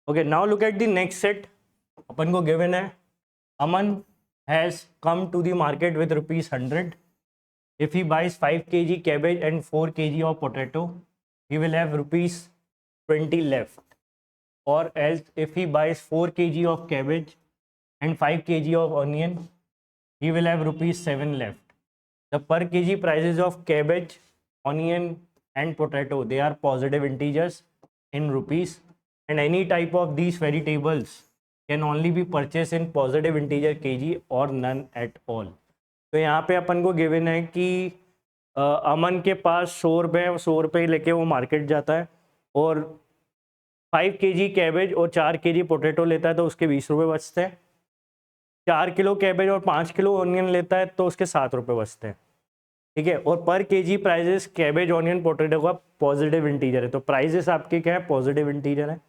Okay, now look at the next set. अपन को given है Aman has come to the market with ₹100. If he buys 5 kg cabbage and 4 kg of potato, he will have ₹20 left. Or else, if he buys 4 kg of cabbage and 5 kg of onion, he will have ₹7 left. The per kg prices of cabbage, onion, and potato, they are positive integers in rupees, and any type of these vegetables can only be purchased in positive integer kg or none at all. तो यहाँ पे अपन को given है कि अमन के पास 100 रुपये लेके वो मार्केट जाता है और 5 kg कैबेज और 4 kg पोटैटो लेता है तो उसके 20 रुपये बचते हैं. 4 किलो कैबेज और 5 किलो ऑनियन लेता है तो उसके 7 रुपये बचते हैं. ठीक है, और पर KG prices cabbage, onion, potato का पॉजिटिव इंटीजर है. तो प्राइजेस आपके क्या है? पॉजिटिव इंटीजर है.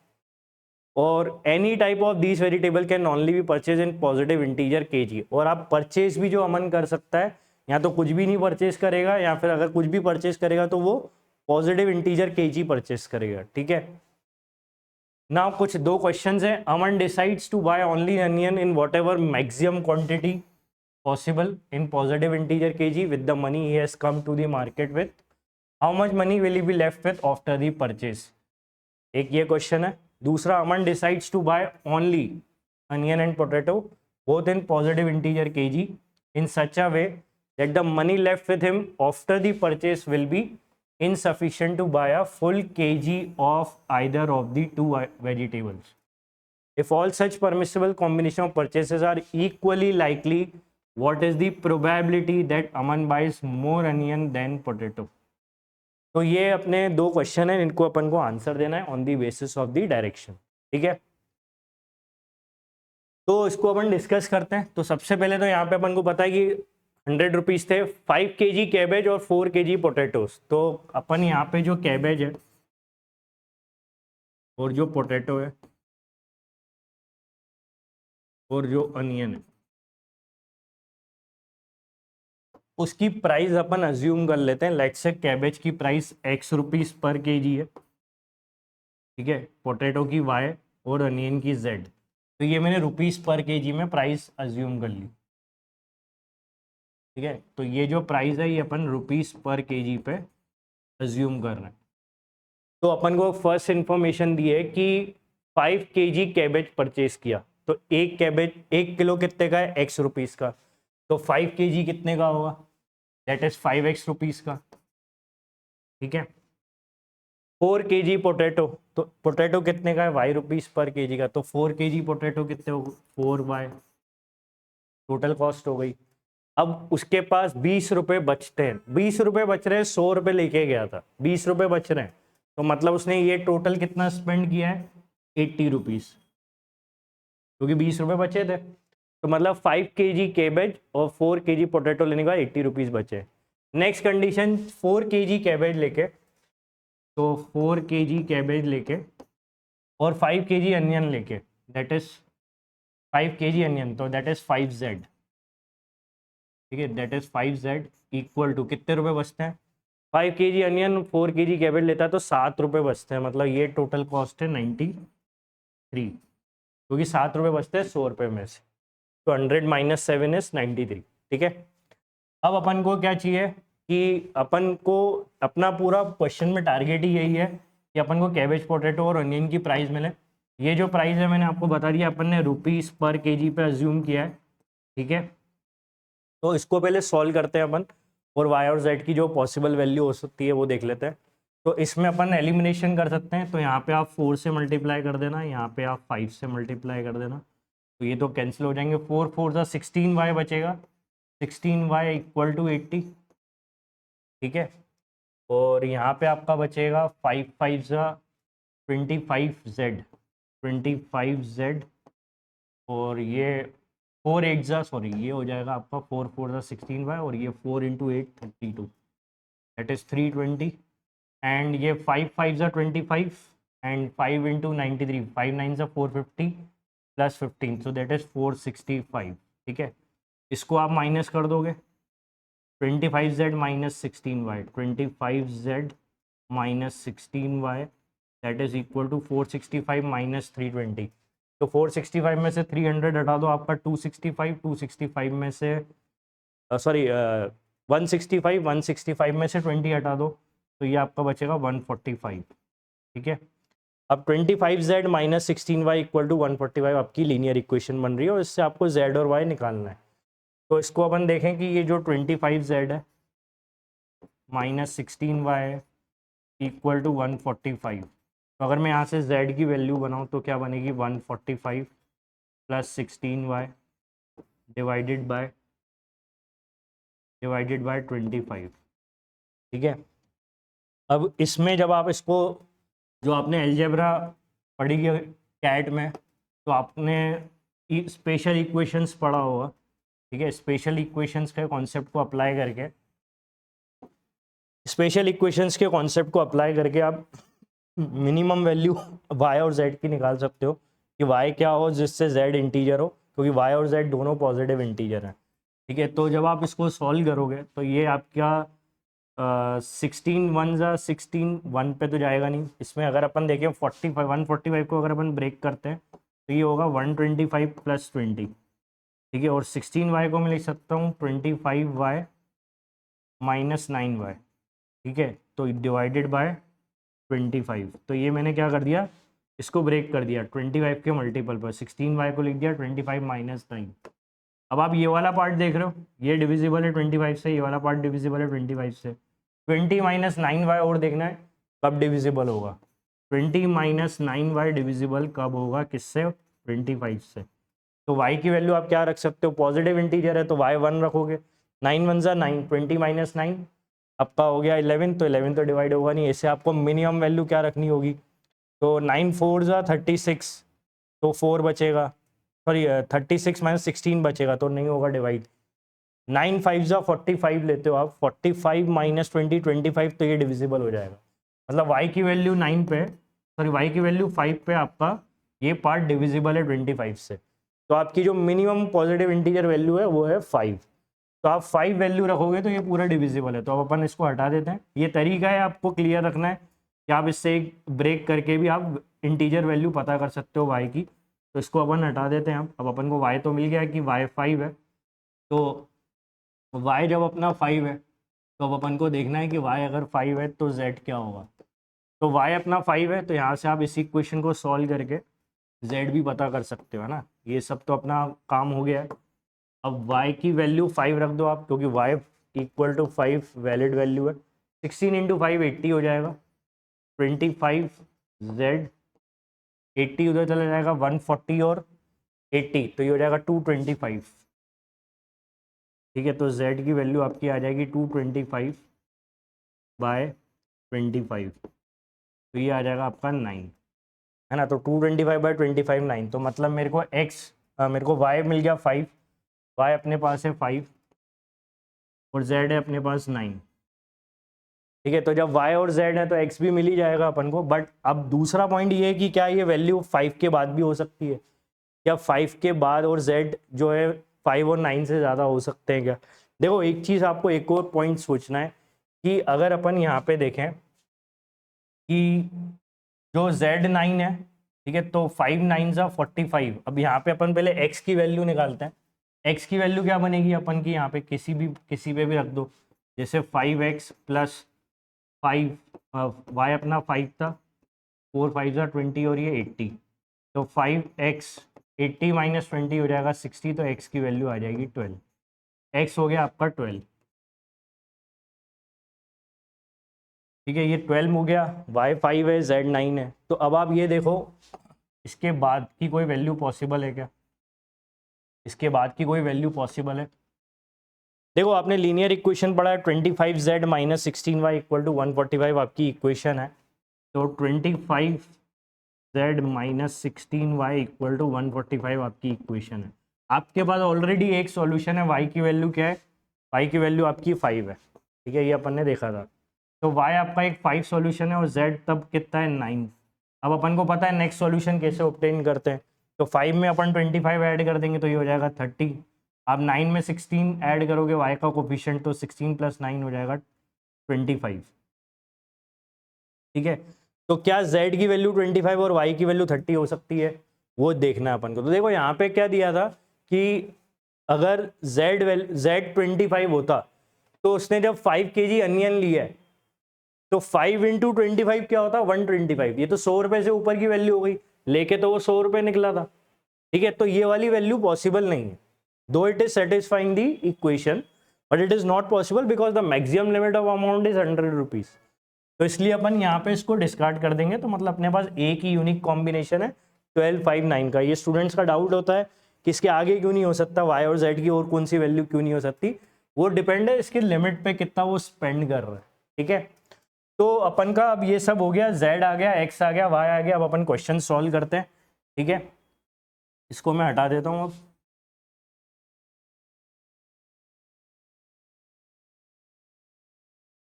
और any type of these vegetable can only B purchase in positive integer KG. और आप परचेज भी जो अमन कर सकता है, या तो कुछ भी नहीं परचेज करेगा, या फिर अगर कुछ भी परचेज करेगा तो वो पॉजिटिव इंटीजर केजी परचेज करेगा. ठीक है, नाउ कुछ दो क्वेश्चंस हैं. Aman decides to buy only onion in whatever maximum quantity possible in positive integer KG with the money he has come to the market with. How much money will he be left with after the purchase? एक ये question है. दूसरा, Aman decides to buy only onion and potato both in positive integer KG in such a way that the money left with him after the purchase will be insufficient to buy a full kg of either of the two vegetables. If all such permissible combination of purchases are equally likely, what is the probability that Aman buys more onion than potato? तो ये अपने दो question है, इनको अपन को answer देना है on the basis of the direction. ठीक है, तो इसको अपन डिस्कस करते हैं. तो सबसे पहले तो यहाँ पे अपन को पता है कि 100 रुपीज थे, 5 kg कैबेज और 4 kg पोटैटोस. तो अपन यहाँ पे जो कैबेज है और जो पोटैटो है और जो अनियन है, उसकी प्राइस अपन अज्यूम कर लेते हैं. लेट्स से कैबेज की price X rupees per KG है. ठीक है, पोटैटो की Y और अनियन की Z. तो ये मैंने रुपीस पर केजी में प्राइस अज्यूम कर ली. ठीक है, तो ये जो प्राइस है ये अपन रुपीस पर केजी पे अज्यूम कर रहे हैं. तो अपन को फर्स्ट इंफॉर्मेशन दी है कि 5 kg कैबेज परचेज किया. तो एक कैबेज 1 किलो कितने का है? X रुपीस का. तो 5 kg कितने का होगा? दैट इज 5X रुपीस का. ठीक है, 4 kg पोटैटो, तो पोटैटो कितने का है? Y रुपीस पर केजी का. तो 4 kg पोटैटो कितने हो? 4Y. टोटल कॉस्ट हो गई. अब उसके पास 20 रुपये बचते हैं. 20 रुपये बच रहे हैं, 100 रुपये लेके गया था, 20 रुपये बच रहे हैं. तो मतलब उसने ये टोटल कितना स्पेंड किया है? 80 रुपीज, क्योंकि 20 रुपये बचे थे. तो मतलब 5 kg कैबेज और 4 kg पोटैटो लेने के बाद 80 रुपीज बचे. नेक्स्ट कंडीशन, 4 kg कैबेज लेके, तो 4 kg कैबेज लेके और 5 kg अनियन लेके, दैट इज 5 kg अनियन, तो दैट इज 5Z. ठीक है, that is 5Z equal to कितने रुपए बचते हैं? 5 kg अनियन, 4 kg कैबेज लेता है तो 7 रुपये बचते हैं. मतलब ये टोटल कॉस्ट है 93, क्योंकि 7 रुपये बचते हैं 100 रुपये में से. तो 100 - 7 इज 93. ठीक है, अब अपन को क्या चाहिए कि अपन को अपना पूरा क्वेश्चन में टारगेट ही यही है कि अपन को कैबेज, पोटैटो और अनियन की प्राइस मिले. ये जो प्राइस है मैंने आपको बता दिया, अपन ने रुपीस पर केजी पे अज्यूम किया है. ठीक है, तो इसको पहले सॉल्व करते हैं अपन, और Y और Z की जो पॉसिबल वैल्यू हो सकती है वो देख लेते हैं. तो इसमें अपन एलिमिनेशन कर सकते हैं. तो यहाँ पे आप 4 से मल्टीप्लाई कर देना, यहाँ पे आप 5 से मल्टीप्लाई कर देना, तो ये तो कैंसिल हो जाएंगे. 4 4 सा 16Y बचेगा, 16Y इक्वल टू 80. ठीक है, और यहाँ पे आपका बचेगा 5 5 सा 25Z, 25Z, और ये 4 8 सा, सॉरी ये हो जाएगा आपका 4 4 सा 16Y, और ये 4 × 8 32, दैट इज 320. एंड ये 5 5 सा 25 एंड 5 × 93, 5 9 सा 450 प्लस 15, सो दैट इज 465. ठीक है, इसको आप माइनस कर दोगे, 25Z - 16Y, 25Z - 16Y that is equal to 465 minus 320। तो 465 में से 300 हटा दो, आपका 265, 265 में से सॉरी 165, 165 में से 20 हटा दो, तो ये आपका बचेगा 145। ठीक है, अब 25z minus 16y equal to 145 आपकी लीनियर इक्वेशन बन रही है और इससे आपको z और y निकालना है। तो इसको अपन देखें कि ये जो 25z है माइनस 16y इक्वल टू 145, तो अगर मैं यहाँ से z की वैल्यू बनाऊँ तो क्या बनेगी 145 प्लस 16y डिवाइडेड बाय 25। ठीक है, अब इसमें जब आप इसको, जो आपने अलजेब्रा पढ़ी है कैट में, तो आपने स्पेशल इक्वेशंस पढ़ा होगा। ठीक है, स्पेशल इक्वेशंस के कॉन्सेप्ट को अप्लाई करके, स्पेशल इक्वेशंस के कॉन्सेप्ट को अप्लाई करके आप मिनिमम वैल्यू y और z की निकाल सकते हो कि y क्या हो जिससे z इंटीजर हो, क्योंकि y और z दोनों पॉजिटिव इंटीजर हैं। ठीक है, तो जब आप इसको सॉल्व करोगे तो ये आपका 16 वन ज़ा 16 1 पे तो जाएगा नहीं, इसमें अगर अपन देखें 45 145 को अगर अपन ब्रेक करते हैं तो ये होगा 125 प्लस 20। ठीक है, और 16y को मैं लिख सकता हूँ 25y माइनस 9y। ठीक है, तो डिवाइडेड बाय 25। तो ये मैंने क्या कर दिया, इसको ब्रेक कर दिया 25 के मल्टीपल पर, 16y को लिख दिया 25 माइनस 9। अब आप ये वाला पार्ट देख रहे हो, ये डिविजिबल है 25 से, ये वाला पार्ट डिविजिबल है 25 से। 20 माइनस 9y और देखना है कब डिविजिबल होगा। 20 माइनस 9y डिविजिबल कब होगा, किससे, 25 से। तो y की वैल्यू आप क्या रख सकते हो, पॉजिटिव इंटीजर है तो y 1 रखोगे, 9 वन ज़ा 9, 20 माइनस 9 आपका हो गया 11, तो 11 तो डिवाइड होगा नहीं, ऐसे आपको मिनिमम वैल्यू क्या रखनी होगी। तो 9 4 ज़ा 36, तो 4 बचेगा, सॉरी 36 माइनस 16 बचेगा, तो नहीं होगा डिवाइड। 9 5 ज़ा 45 लेते हो आप, 45 माइनस 20 25, तो ये डिविजिबल हो जाएगा। मतलब y की वैल्यू 9 पे, सॉरी y की वैल्यू 5 पे आपका ये पार्ट डिविजिबल है 25 से। तो आपकी जो मिनिमम पॉजिटिव इंटीजर वैल्यू है वो है 5। तो आप 5 वैल्यू रखोगे तो ये पूरा डिविजिबल है, तो अब अपन इसको हटा देते हैं। ये तरीका है आपको क्लियर रखना है कि आप इससे एक ब्रेक करके भी आप इंटीजर वैल्यू पता कर सकते हो y की। तो इसको अपन हटा देते हैं। अब अपन को y तो मिल गया कि y 5 है, तो y जब अपना 5 है तो अब अपन को देखना है कि y अगर 5 है तो z क्या होगा। तो y अपना 5 है, तो यहाँ से आप इसी इक्वेशन को सॉल्व करके z भी पता कर सकते हो, है ना। ये सब तो अपना काम हो गया है। अब y की वैल्यू 5 रख दो आप, क्योंकि y equal to 5 valid value है। 16 इंटू 5 80 हो जाएगा, 25 z 80 उधर चला जाएगा 140 और 80, तो ये हो जाएगा 225। ठीक है, तो z की वैल्यू आपकी आ जाएगी 225 बाय 25, तो ये आ जाएगा आपका 9, है ना। तो 225 बाई 25 9, तो मतलब मेरे को मेरे को y मिल गया 5, y अपने पास है 5 और z है अपने पास 9। ठीक है, तो जब y और z है तो x भी मिल ही जाएगा अपन को। बट अब दूसरा पॉइंट ये है कि क्या ये वैल्यू 5 के बाद भी हो सकती है, क्या 5 के बाद और z जो है 5 और 9 से ज़्यादा हो सकते हैं क्या। देखो एक चीज़ आपको एक और पॉइंट सोचना है कि अगर अपन यहाँ पे देखें कि जो Z9 है, ठीक है, तो 5 9 ज़ा 45। अब यहाँ पे अपन पहले x की वैल्यू निकालते हैं। x की वैल्यू क्या बनेगी अपन की, यहाँ पे किसी पे भी रख दो, जैसे 5x प्लस 5, y अपना 5 था, 4 5 ज़ा 20 और ये 80, तो 5x 80 माइनस 20 हो जाएगा 60, तो x की वैल्यू आ जाएगी 12। x हो गया आपका 12। ठीक है, ये 12 हो गया, y 5 है, z 9 है। तो अब आप ये देखो इसके बाद की कोई वैल्यू पॉसिबल है क्या, इसके बाद की कोई वैल्यू पॉसिबल है। देखो आपने लीनियर इक्वेशन पढ़ा है, 25z minus 16y equal to 145 आपकी इक्वेशन है। तो 25z minus 16y equal to 145 आपकी इक्वेशन है। आपके पास ऑलरेडी एक सॉल्यूशन है, y की वैल्यू क्या है, y की वैल्यू आपकी 5 है। ठीक है, ये अपन ने देखा था। तो y आपका एक 5 सॉल्यूशन है और z तब कितना है 9। अब अपन को पता है नेक्स्ट सॉल्यूशन कैसे ऑब्टेन करते हैं, तो 5 में अपन 25 ऐड कर देंगे तो ये हो जाएगा 30। आप 9 में 16 ऐड करोगे y का कोफिशिएंट, तो 16 प्लस 9 हो जाएगा 25। ठीक है, तो क्या z की वैल्यू 25 और y की वैल्यू 30 हो सकती है, वो देखना है अपन को। तो देखो यहाँ पे क्या दिया था कि अगर z 25 होता तो उसने जब 5 kg अनियन लिया है तो 5 इंटू 25 क्या होता, 125। ये तो 100 रुपए से ऊपर की वैल्यू हो गई, लेके तो वो 100 रुपए निकला था, ठीक है। तो ये वाली वैल्यू पॉसिबल नहीं है, दो it is satisfying the equation, but it is not possible because the maximum limit of amount is 100 rupees. तो इसलिए अपन यहाँ पे इसको डिस्कार्ड कर देंगे। तो मतलब अपने पास एक ही यूनिक कॉम्बिनेशन है 1259 का। ये स्टूडेंट्स का डाउट होता है कि इसके आगे क्यों नहीं हो सकता, y और z की और कौन सी वैल्यू क्यों नहीं हो सकती, वो डिपेंड है इसकी लिमिट पे कितना वो स्पेंड कर रहा है, ठीक है। तो अपन का अब ये सब हो गया, z आ गया, x आ गया, y आ गया। अब अपन क्वेश्चन सॉल्व करते हैं, ठीक है। इसको मैं हटा देता हूँ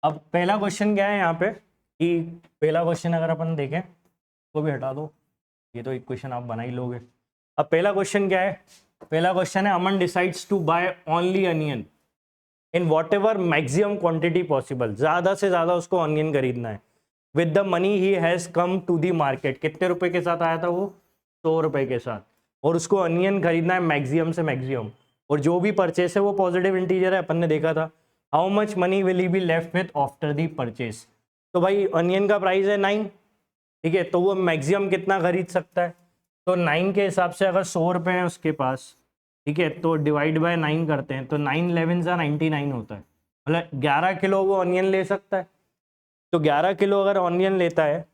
अब पहला क्वेश्चन क्या है यहाँ पे कि पहला क्वेश्चन अगर अपन देखें तो भी हटा दो, ये तो इक्वेशन आप बना ही लोगे। अब पहला क्वेश्चन क्या है, पहला क्वेश्चन है Aman decides to buy only onion in whatever maximum quantity possible. ज्यादा से ज्यादा उसको ऑनियन खरीदना है with the money he has come to the market. कितने रुपए के साथ आया था वो, 100 रुपए के साथ, और उसको अनियन खरीदना है मैक्सिमम से मैक्सिमम। और जो भी परचेस है वो पॉजिटिव इंटीजर है, अपन ने देखा था। How much money will he be left with after the purchase. तो भाई अनियन का प्राइस है 9, ठीक है, तो वो मैक्सिमम कितना खरीद सकता है। तो 9 के हिसाब से अगर 100 रुपए है उसके पास, ठीक है, तो डिवाइड बाय 9 करते हैं तो 9 11 सा 99 होता है, मतलब 11 किलो वो ऑनियन ले सकता है। तो 11 किलो अगर ऑनियन लेता है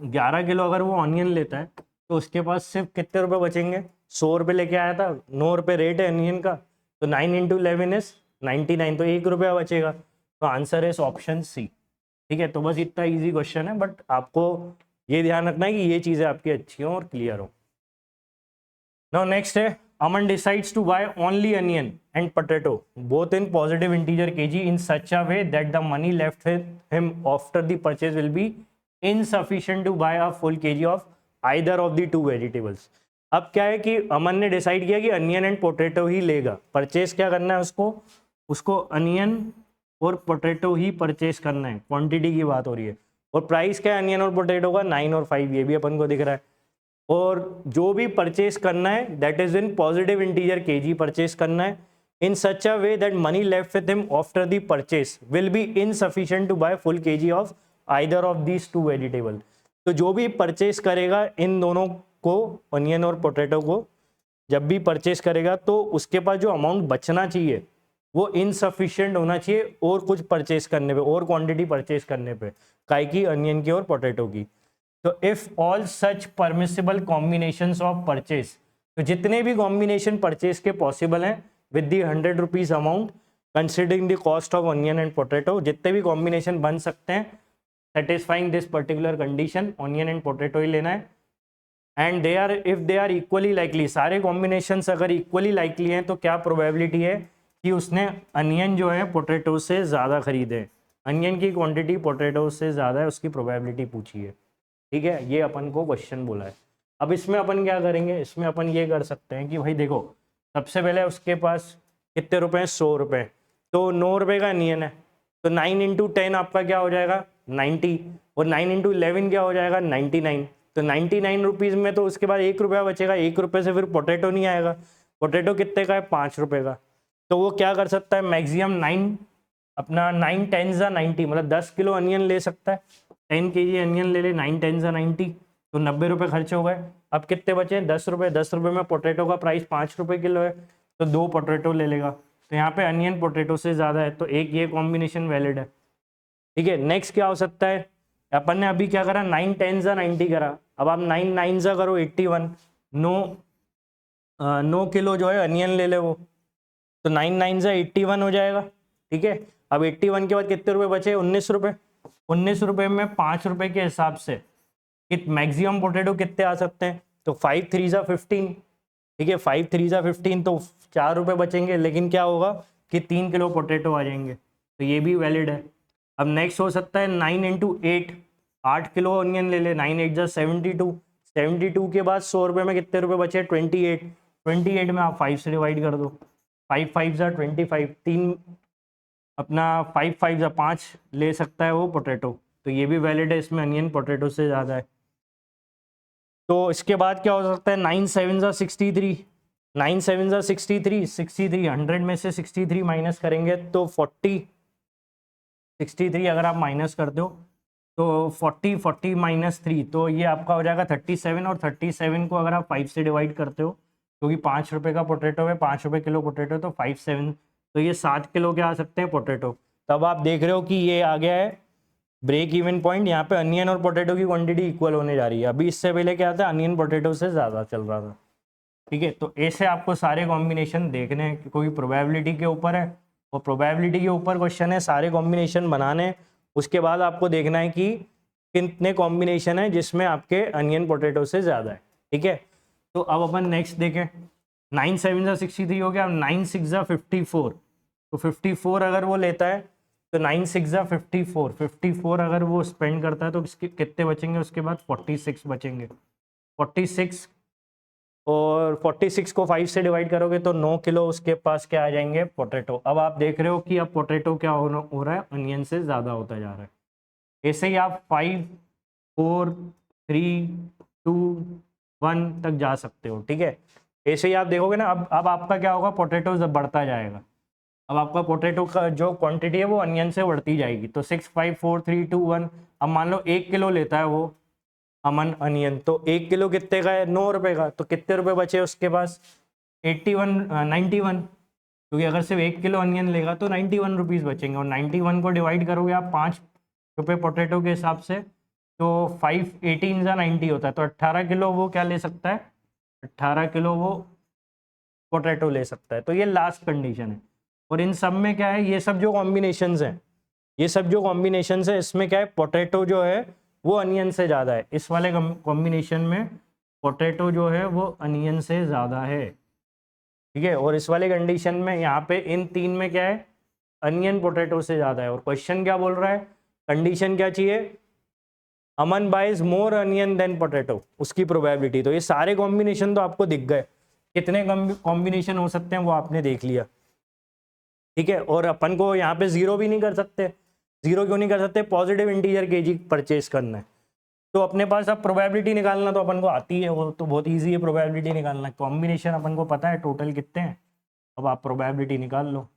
11 किलो अगर वो ऑनियन लेता है तो उसके पास सिर्फ कितने रुपए बचेंगे, 100 रुपए लेके आया था, 9 रुपए रेट है अनियन का, तो 9 इंटू 11 इज 99, तो 1 रुपया बचेगा। तो आंसर इज ऑप्शन सी, ठीक है। तो बस इतना इजी क्वेश्चन है, बट आपको ये ध्यान रखना है कि ये चीज़ें आपकी अच्छी हों और क्लियर हो। नाउ नेक्स्ट है Aman decides to buy only onion and potato both in positive integer KG in such a way that the money left with him after the purchase will be insufficient to buy a full KG of either of the two vegetables. अब क्या है कि अमन ने decide किया कि onion and potato ही लेगा, purchase क्या करना है उसको, उसको अनियन और पोटैटो ही परचेज करना है, क्वांटिटी की बात हो रही है। और प्राइस क्या है अनियन और पोटैटो का, 9 और 5, ये भी अपन को दिख रहा है। और जो भी परचेज करना है that is in positive integer KG purchase करना है in such a way that money left with him after the purchase will be insufficient to buy full KG of either of these two vegetable. तो जो भी purchase करेगा इन दोनों को, onion और potato को, जब भी परचेज करेगा तो उसके पास जो अमाउंट बचना चाहिए वो इनसफिशिएंट होना चाहिए और कुछ परचेज करने पे, और क्वांटिटी परचेज करने पे, काय की, अनियन की और पोटैटो की। तो if all such permissible combinations of purchase, तो जितने भी कॉम्बिनेशन परचेज के पॉसिबल हैं with the 100 rupees amount considering the cost of onion and potato, जितने भी कॉम्बिनेशन बन सकते हैं satisfying this particular condition, onion and potato ही लेना है। And they are, if they are equally likely, सारे कॉम्बिनेशन अगर इक्वली लाइकली हैं तो क्या प्रोबेबिलिटी है कि उसने अनियन जो है पोटैटो से ज़्यादा खरीदे, अनियन की क्वांटिटी पोटैटो से ज़्यादा है, उसकी प्रोबेबिलिटी पूछी है, ठीक है। ये अपन को क्वेश्चन बोला है। अब इसमें अपन क्या करेंगे, इसमें अपन ये कर सकते हैं कि भाई देखो, सबसे पहले उसके पास कितने रुपए हैं, 100 रुपये, तो 9 रुपये का अनियन है, तो 9 इंटू 10 आपका क्या हो जाएगा, 90, और 9 इंटू 11 क्या हो जाएगा, 99। तो 99 रुपीज़ में तो उसके बाद 1 रुपया बचेगा, 1 रुपये से फिर पोटैटो नहीं आएगा, पोटैटो कितने का है, 5 रुपये का। तो वो क्या कर सकता है, मैक्सिमम 9, अपना 9 10 ज़ा 90, मतलब 10 किलो अनियन ले सकता है, 10 kg अनियन ले ले, 9 10 ज़ा 90, तो 90 रुपये खर्च हो गए। अब कितने बचे, 10 रुपये, 10 रुपये में पोटैटो का प्राइस 5 रुपये किलो है, तो 2 पोटैटो ले लेगा। तो यहाँ पे अनियन पोटैटो से ज़्यादा है, तो एक ये कॉम्बिनेशन वैलिड है, ठीक है। नेक्स्ट क्या हो सकता है, अपन ने अभी क्या करा, 9 10 ज़ा 90 करा, अब आप 9 9 ज़ा करो 81, 9 किलो जो है अनियन ले ले वो, तो 9 9 ज़ा 81 हो जाएगा, ठीक है। अब 81 के बाद कितने रुपए बचे, 19 रुपये, 19 रुपये में 5 रुपये के हिसाब से मैक्सिमम पोटैटो कितने आ सकते हैं, तो 5 3 ज़ा 15, ठीक है, 5 3 ज़ा 15, तो 4 रुपये बचेंगे, लेकिन क्या होगा कि 3 किलो पोटैटो आ जाएंगे, तो ये भी वैलिड है। अब नेक्स्ट हो सकता है 9 इंटू 8, 8 किलो ऑनियन ले ले, 9 8 ज़ा 72, 72 के बाद 100 रुपये में कितने रुपये बचे, 28, 28 में आप 5 से डिवाइड कर दो, 5 5 ज़ा 25, 3 अपना 5 5 ज़ा 5 ले सकता है वो पोटैटो, तो ये भी वैलिड है, इसमें अनियन पोटैटो से ज़्यादा है। तो इसके बाद क्या हो सकता है, 9 7 ज़ा 63, 9 7 ज़ा 63, 63 100 में से 63 माइनस करेंगे तो 40, 63 अगर आप माइनस करते हो तो 40, 40 माइनस 3, तो ये आपका हो जाएगा 37, और 37 को अगर आप 5 से डिवाइड करते हो, क्योंकि 5 रुपये का पोटैटो है, 5 रुपये किलो पोटैटो, तो 5 7, तो ये 7 किलो के आ सकते हैं पोटैटो। तब आप देख रहे हो कि ये आ गया है ब्रेक इवन पॉइंट। यहाँ पे अनियन और पोटैटो की क्वांटिटी इक्वल होने जा रही है। अभी इससे पहले क्या था, अनियन पोटैटो से ज़्यादा चल रहा था। ठीक है, तो ऐसे आपको सारे कॉम्बिनेशन देखने हैं, कोई प्रोबेबिलिटी के ऊपर है, और प्रोबेबिलिटी के ऊपर क्वेश्चन है, सारे कॉम्बिनेशन बनाने हैं। उसके बाद आपको देखना है कि कितने कॉम्बिनेशन है जिसमें आपके अनियन पोटैटो से ज़्यादा है। ठीक है, तो अब अपन नेक्स्ट देखें। 9 7 ज़ा 63 हो गया, 9 6 ज़ा 54, तो 54 अगर वो लेता है तो 9 6 ज़ा 54, 54 अगर वो स्पेंड करता है तो कितने बचेंगे, उसके बाद 46 बचेंगे। 46, और 46 को 5 से डिवाइड करोगे तो 9 किलो उसके पास क्या आ जाएंगे, पोटैटो। अब आप देख रहे हो कि अब पोटैटो क्या हो रहा है, अनियन से ज़्यादा होता जा रहा है। ऐसे ही आप 5 4 3 2 1 तक जा सकते हो। ठीक है, ऐसे ही आप देखोगे ना, अब आपका क्या होगा, पोटैटो जब बढ़ता जाएगा, अब आपका पोटैटो का जो क्वांटिटी है वो अनियन से बढ़ती जाएगी। तो 6 5 4 3 2 1, अब मान लो 1 किलो लेता है वो अनियन, तो 1 किलो कितने का है, 9 रुपए का, तो कितने रुपए बचे उसके पास, 81 91, क्योंकि अगर सिर्फ 1 किलो अनियन लेगा तो 91 रुपीज़ बचेंगे, और 91 को डिवाइड करोगे आप 5 रुपये पोटैटो के हिसाब से, तो 5 18 ज़ा 90 होता है, तो 18 किलो वो क्या ले सकता है, 18 किलो वो पोटैटो ले सकता है। तो ये लास्ट कंडीशन है। और इन सब में क्या है, ये सब जो कॉम्बिनेशंस हैं, ये सब जो कॉम्बिनेशंस है, इसमें क्या है, पोटैटो जो है वो अनियन से ज़्यादा है। इस वाले कॉम्बिनेशन में पोटैटो जो है वो अनियन से ज़्यादा है। ठीक है, और इस वाले कंडीशन में यहाँ पे इन तीन में क्या है, अनियन पोटैटो से ज़्यादा है। और क्वेश्चन क्या बोल रहा है, कंडीशन क्या चाहिए, अमन बाइज मोर अनियन देन पोटैटो, उसकी प्रोबेबिलिटी। तो ये सारे कॉम्बिनेशन तो आपको दिख गए, कितने कॉम्बिनेशन हो सकते हैं वो आपने देख लिया। ठीक है, और अपन को यहाँ पे जीरो भी नहीं कर सकते। जीरो क्यों नहीं कर सकते, पॉजिटिव इंटीजर केजी परचेज करना है, तो अपने पास अब प्रोबेबिलिटी निकालना तो अपन को आती है, वो तो बहुत इजी है प्रोबेबिलिटी निकालना। कॉम्बिनेशन अपन को पता है टोटल कितने हैं, अब आप प्रोबेबिलिटी निकाल लो।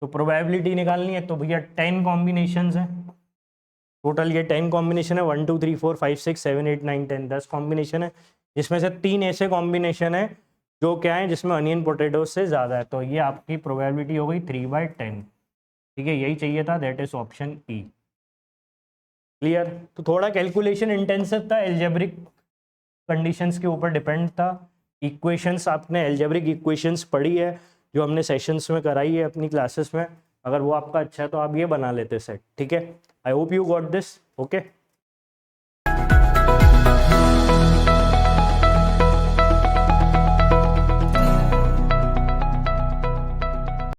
तो प्रोबेबिलिटी निकालनी है तो भैया 10 कॉम्बिनेशन है टोटल, ये 10 कॉम्बिनेशन है, 1 2 3 4 5 6 7 8 9 10, 10 कॉम्बिनेशन है, जिसमें से 3 ऐसे कॉम्बिनेशन है जो क्या है, जिसमें अनियन पोटैटो से ज़्यादा है। तो ये आपकी प्रोबेबिलिटी हो गई 3/10। ठीक है, यही चाहिए था, that is option E. Clear. तो थोड़ा कैलकुलेशन इंटेंसिव था, एल्जेब्रिक कंडीशंस के ऊपर डिपेंड था। इक्वेशंस, आपने एल्जेब्रिक इक्वेशंस पढ़ी है जो हमने सेशंस में कराई है अपनी क्लासेस में, अगर वो आपका अच्छा है तो आप ये बना लेते सेट। ठीक है, I hope you got this. Okay.